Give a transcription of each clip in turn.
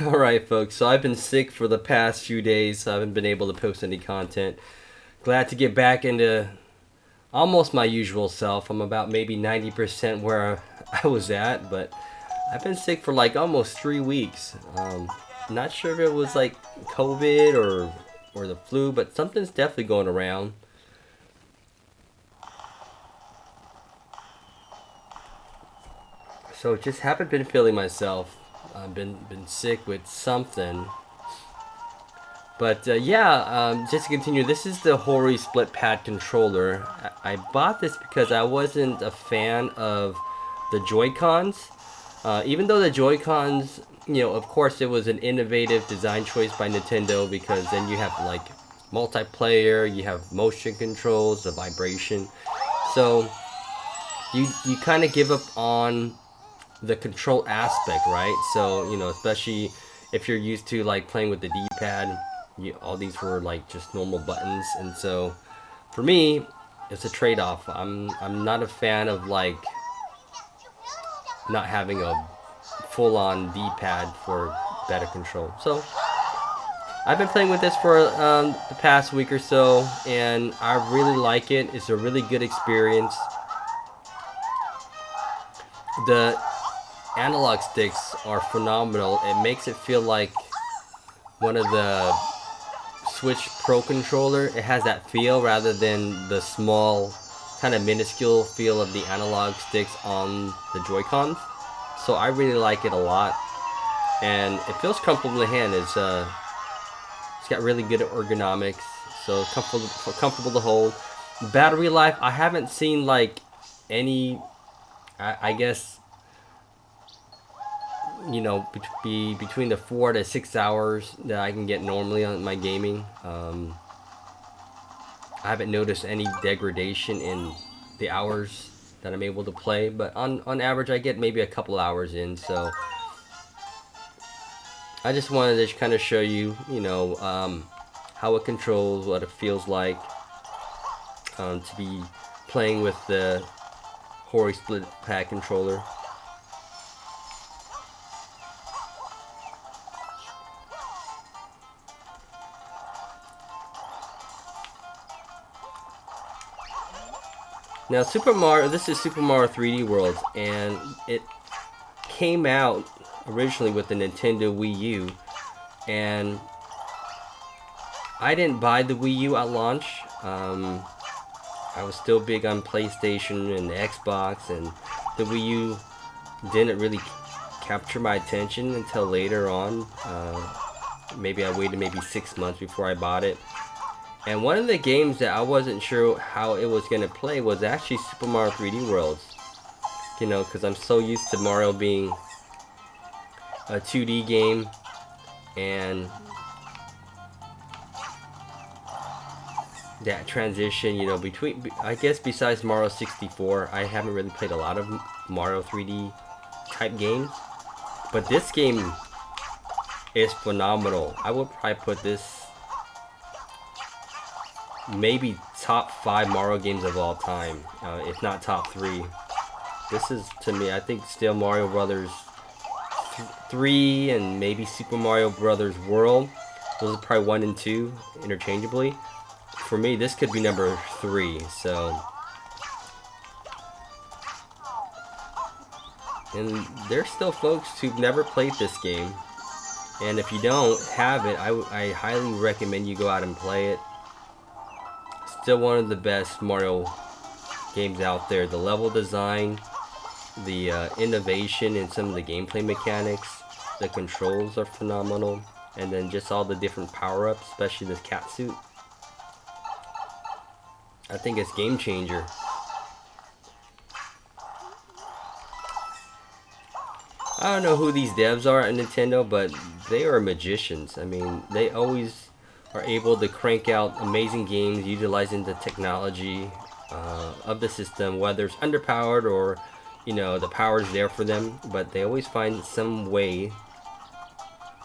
Alright folks, so I've been sick for the past few days, so I haven't been able to post any content. Glad to get back into almost my usual self. I'm about maybe 90% where I was at, but I've been sick for like almost 3 weeks. Not sure if it was like COVID or the flu, but something's definitely going around. So just haven't been feeling myself. I've been sick with something. But yeah, just to continue, this is the Hori Split Pad Controller. I bought this because I wasn't a fan of the Joy-Cons. Even though the Joy-Cons, of course it was an innovative design choice by Nintendo, because then you have like multiplayer, you have motion controls, the vibration. So you kind of give up on the control aspect, right? So, especially if you're used to like playing with the D-pad, all these were like just normal buttons, and so for me, it's a trade-off. I'm not a fan of like not having a full-on D-pad for better control. So I've been playing with this for the past week or so, and I really like it. It's a really good experience. The analog sticks are phenomenal. It makes it feel like one of the Switch Pro controller. It has that feel rather than the small, kind of minuscule feel of the analog sticks on the Joy-Cons. So I really like it a lot, and it feels comfortable in the hand. It's got really good ergonomics, so comfortable to hold. Battery life, I haven't seen like any, I guess, be between the 4 to 6 hours that I can get normally on my gaming. I haven't noticed any degradation in the hours that I'm able to play, but on average I get maybe a couple hours in. So I just wanted to kind of show you, how it controls, what it feels like to be playing with the Hori Split Pad Controller. Now, this is Super Mario 3D World, and it came out originally with the Nintendo Wii U, and I didn't buy the Wii U at launch. I was still big on PlayStation and the Xbox, and the Wii U didn't really capture my attention until later on. Maybe I waited maybe 6 months before I bought it. And one of the games that I wasn't sure how it was going to play was actually Super Mario 3D Worlds. Because I'm so used to Mario being a 2D game, and that transition, between, I guess besides Mario 64, I haven't really played a lot of Mario 3D type games. But this game is phenomenal. I would probably put this maybe top 5 Mario games of all time, if not top 3. This is, to me, I think still Mario Brothers 3 and maybe Super Mario Brothers World. Those are probably 1 and 2 interchangeably. For me, this could be number 3. So, and there's still folks who've never played this game, and if you don't have it, I highly recommend you go out and play it. Still one of the best Mario games out there. The level design, the innovation in some of the gameplay mechanics, the controls are phenomenal, and then just all the different power-ups, especially this cat suit. I think it's game changer. I don't know who these devs are at Nintendo, but they are magicians. I mean, they always are able to crank out amazing games utilizing the technology of the system, whether it's underpowered or the power's there for them, but they always find some way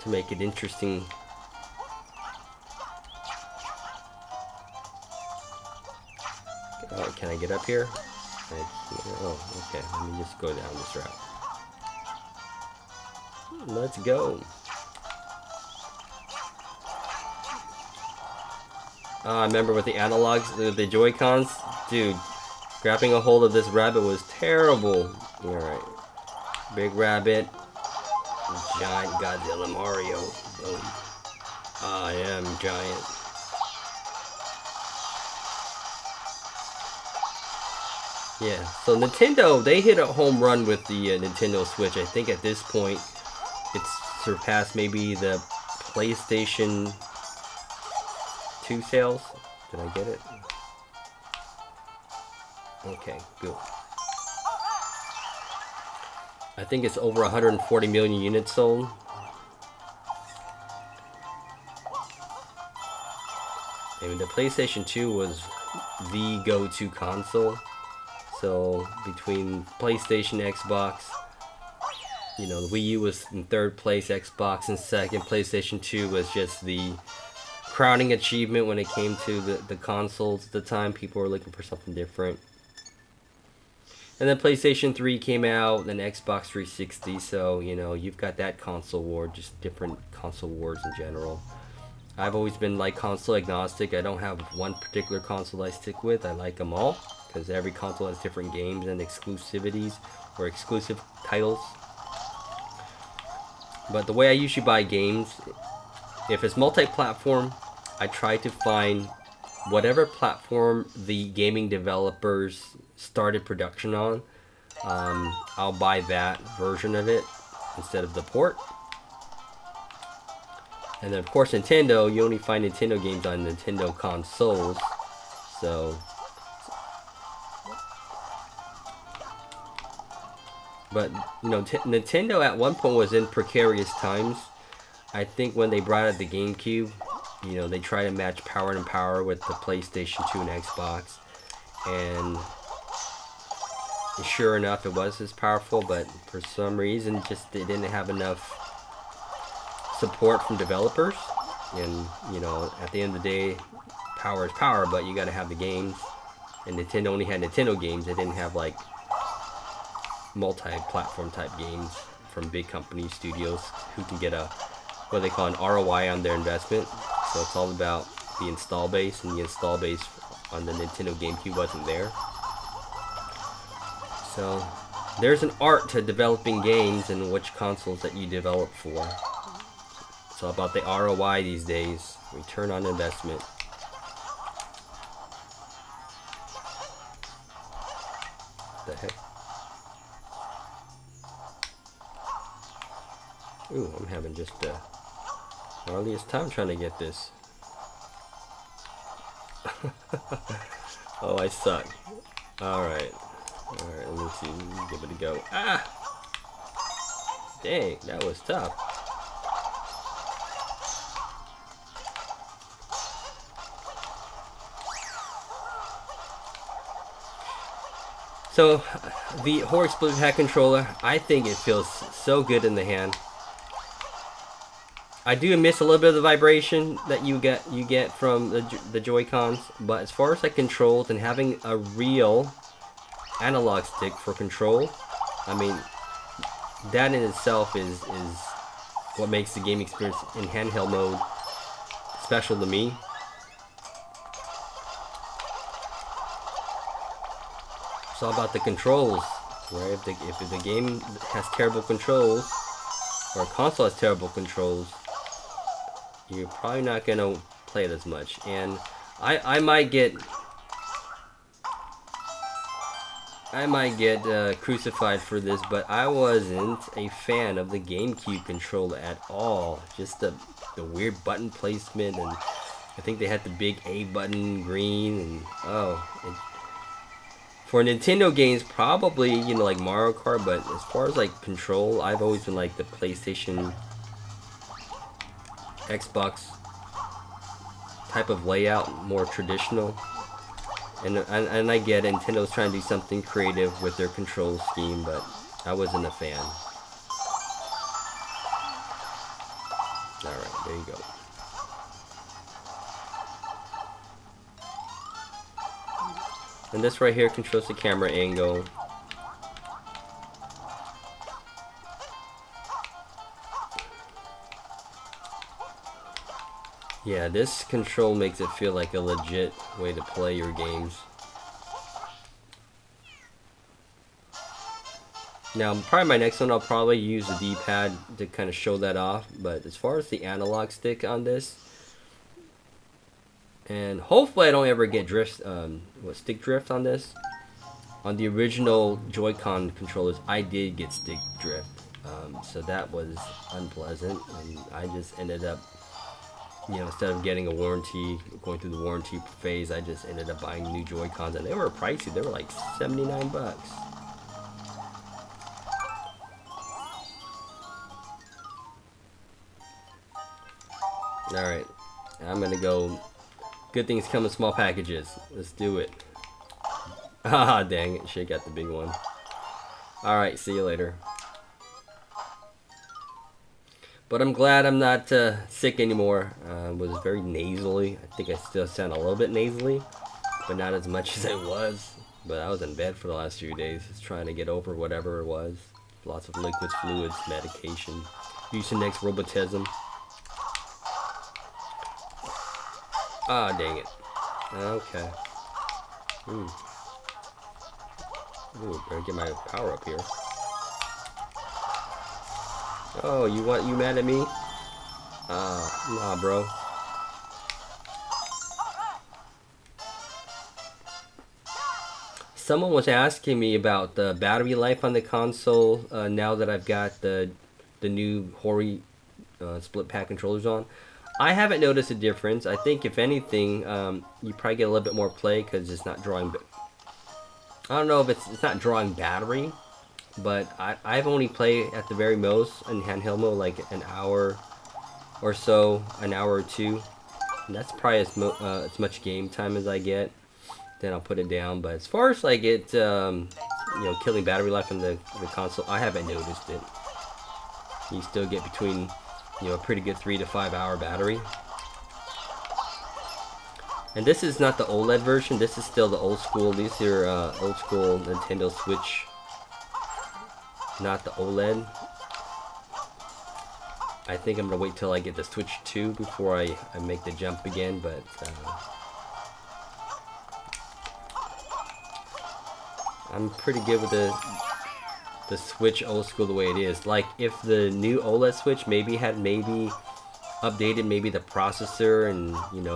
to make it interesting. Oh, can I get up here? Oh, okay, let me just go down this route. Let's go. I remember with the analogs, the Joy-Cons, dude, grabbing a hold of this rabbit was terrible. Alright. Big rabbit. Giant Godzilla Mario. Boom. I am giant. Yeah, so Nintendo, they hit a home run with the Nintendo Switch. I think at this point, it's surpassed maybe the PlayStation 2 sales. Did I get it? Okay, good. I think it's over 140 million units sold. And the PlayStation 2 was the go-to console. So between PlayStation, Xbox, you know, the Wii U was in third place, Xbox in second, PlayStation 2 was just the crowning achievement when it came to the consoles at the time. People were looking for something different. And then PlayStation 3 came out, then Xbox 360, so, you know, you've got that console war, just different console wars in general. I've always been like console agnostic. I don't have one particular console I stick with. I like them all, because every console has different games and exclusivities, or exclusive titles. But the way I usually buy games, if it's multi-platform, I try to find whatever platform the gaming developers started production on. I'll buy that version of it instead of the port. And then of course Nintendo, you only find Nintendo games on Nintendo consoles. So, but you know, Nintendo at one point was in precarious times. I think when they brought out the GameCube, you know, they tried to match power and power with the PlayStation 2 and Xbox, and sure enough, it was as powerful, but for some reason, just they didn't have enough support from developers. And you know, at the end of the day, power is power, but you got to have the games. And Nintendo only had Nintendo games. They didn't have like multi-platform type games from big company studios who can get a what they call an ROI on their investment. So it's all about the install base, and the install base on the Nintendo GameCube wasn't there. So there's an art to developing games and which consoles that you develop for. It's all about the ROI these days, return on investment. What the heck? Ooh, I'm having just the earliest time trying to get this. Oh, I suck. Alright. Alright, let me see. Give it a go. Ah! Dang, that was tough. So, the Hori Split Pad Controller, I think it feels so good in the hand. I do miss a little bit of the vibration that you get from the Joy-Cons, but as far as like controls and having a real analog stick for control, I mean, that in itself is what makes the game experience in handheld mode special to me. It's all about the controls, right? If the game has terrible controls, or a console has terrible controls, you're probably not gonna play it as much. And I might get crucified for this, but I wasn't a fan of the GameCube controller at all. Just the weird button placement, and I think they had the big A button green, and for Nintendo games, probably, you know, like Mario Kart, but as far as like control, I've always been like the PlayStation, Xbox type of layout, more traditional. And I get it, Nintendo's trying to do something creative with their control scheme, but I wasn't a fan. Alright, there you go. And this right here controls the camera angle. Yeah, this control makes it feel like a legit way to play your games. Now, probably my next one, I'll probably use the D-pad to kind of show that off. But as far as the analog stick on this, and hopefully I don't ever get stick drift on this. On the original Joy-Con controllers, I did get stick drift. So that was unpleasant, and I just ended up, instead of getting a warranty, going through the warranty phase, I just ended up buying new Joy-Cons, and they were pricey. They were like 79 bucks. Alright, I'm gonna go. Good things come in small packages. Let's do it. Ah, dang it. Should've got the big one. Alright, see you later. But I'm glad I'm not sick anymore. Was very nasally. I think I still sound a little bit nasally, but not as much as I was. But I was in bed for the last few days, just trying to get over whatever it was. Lots of liquids, fluids, medication. Mucinex, Robitussin. Ah, dang it. Okay. Ooh, better get my power up here. Oh, you mad at me? Nah, bro. Someone was asking me about the battery life on the console now that I've got the new Hori Split Pad controllers on. I haven't noticed a difference. I think if anything, you probably get a little bit more play because it's not drawing. I don't know if it's not drawing battery, but I've only played at the very most in handheld mode like an hour or so, an hour or two. And that's probably as much game time as I get. Then I'll put it down. But as far as like it, killing battery life on the console, I haven't noticed it. You still get between, a pretty good 3 to 5 hour battery. And this is not the OLED version. This is still the old school. These are old school Nintendo Switch, not the OLED. I think I'm gonna wait till I get the Switch 2 before I make the jump again. But I'm pretty good with the Switch old school the way it is. Like if the new OLED Switch maybe updated maybe the processor and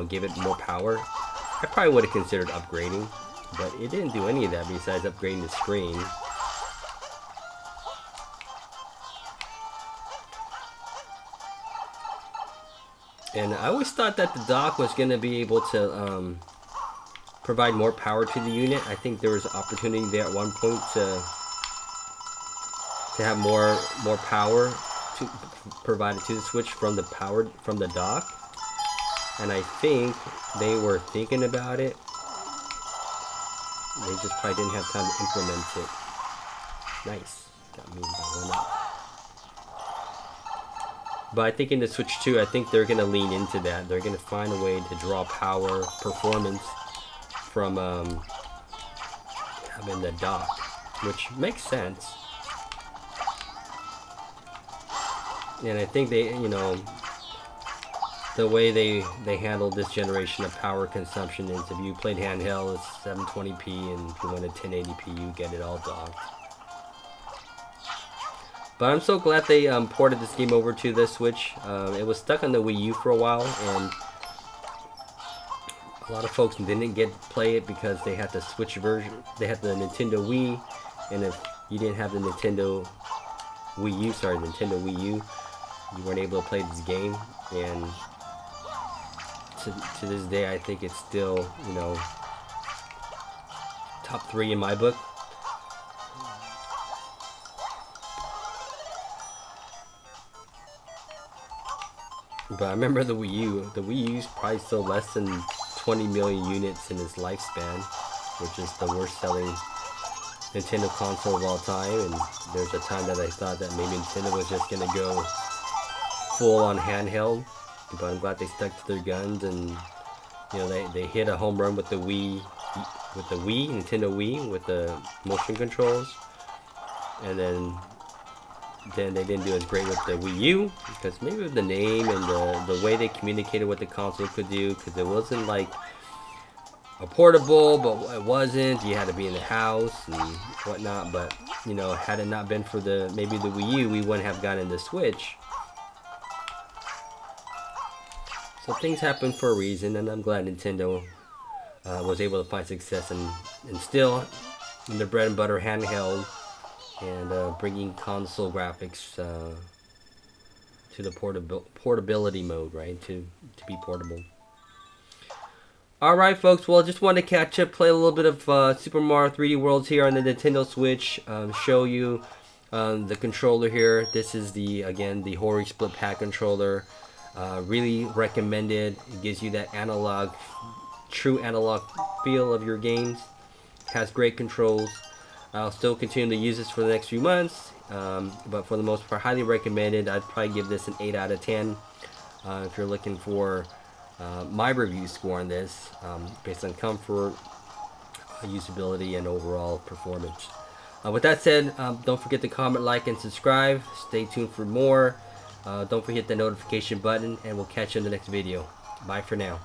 give it more power, I probably would have considered upgrading, but it didn't do any of that besides upgrading the screen. And I always thought that the dock was going to be able to provide more power to the unit. I think there was an opportunity there at one point to have more power to provided to the Switch from the dock. And I think they were thinking about it. They just probably didn't have time to implement it. Nice. Got me by 1 up. But I think in the Switch 2, I think they're going to lean into that. They're going to find a way to draw power, performance from having the dock, which makes sense. And I think they, the way they handled this generation of power consumption is if you played handheld, it's 720p, and if you wanted 1080p, you get it all docked. But I'm so glad they ported this game over to the Switch. It was stuck on the Wii U for a while, and a lot of folks didn't play it because they had the Switch version. They had the Nintendo Wii, and if you didn't have the Nintendo Wii U, you weren't able to play this game. And to this day, I think it's still, top 3 in my book. But I remember the Wii U. The Wii U's probably sold less than 20 million units in its lifespan, which is the worst selling Nintendo console of all time. And there's a time that I thought that maybe Nintendo was just gonna go full on handheld, but I'm glad they stuck to their guns, and they hit a home run with the Nintendo Wii with the motion controls, and then then they didn't do as great with the Wii U, because maybe with the name and the way they communicated what the console could do, because it wasn't like a portable, but it wasn't. You had to be in the house and whatnot. But you know, had it not been for maybe the Wii U, we wouldn't have gotten the Switch. So things happen for a reason, and I'm glad Nintendo was able to find success and still in the bread and butter handheld, and bringing console graphics to the portability mode, right? To be portable. Alright folks, well, just wanted to catch up, play a little bit of Super Mario 3D Worlds here on the Nintendo Switch, show you the controller here. This is again, the Hori Split Pad Controller. Really recommended. It gives you that true analog feel of your games. Has great controls. I'll still continue to use this for the next few months, but for the most part, highly recommended. I'd probably give this an 8 out of 10 if you're looking for my review score on this, based on comfort, usability, and overall performance. With that said, don't forget to comment, like, and subscribe. Stay tuned for more. Don't forget the notification button, and we'll catch you in the next video. Bye for now.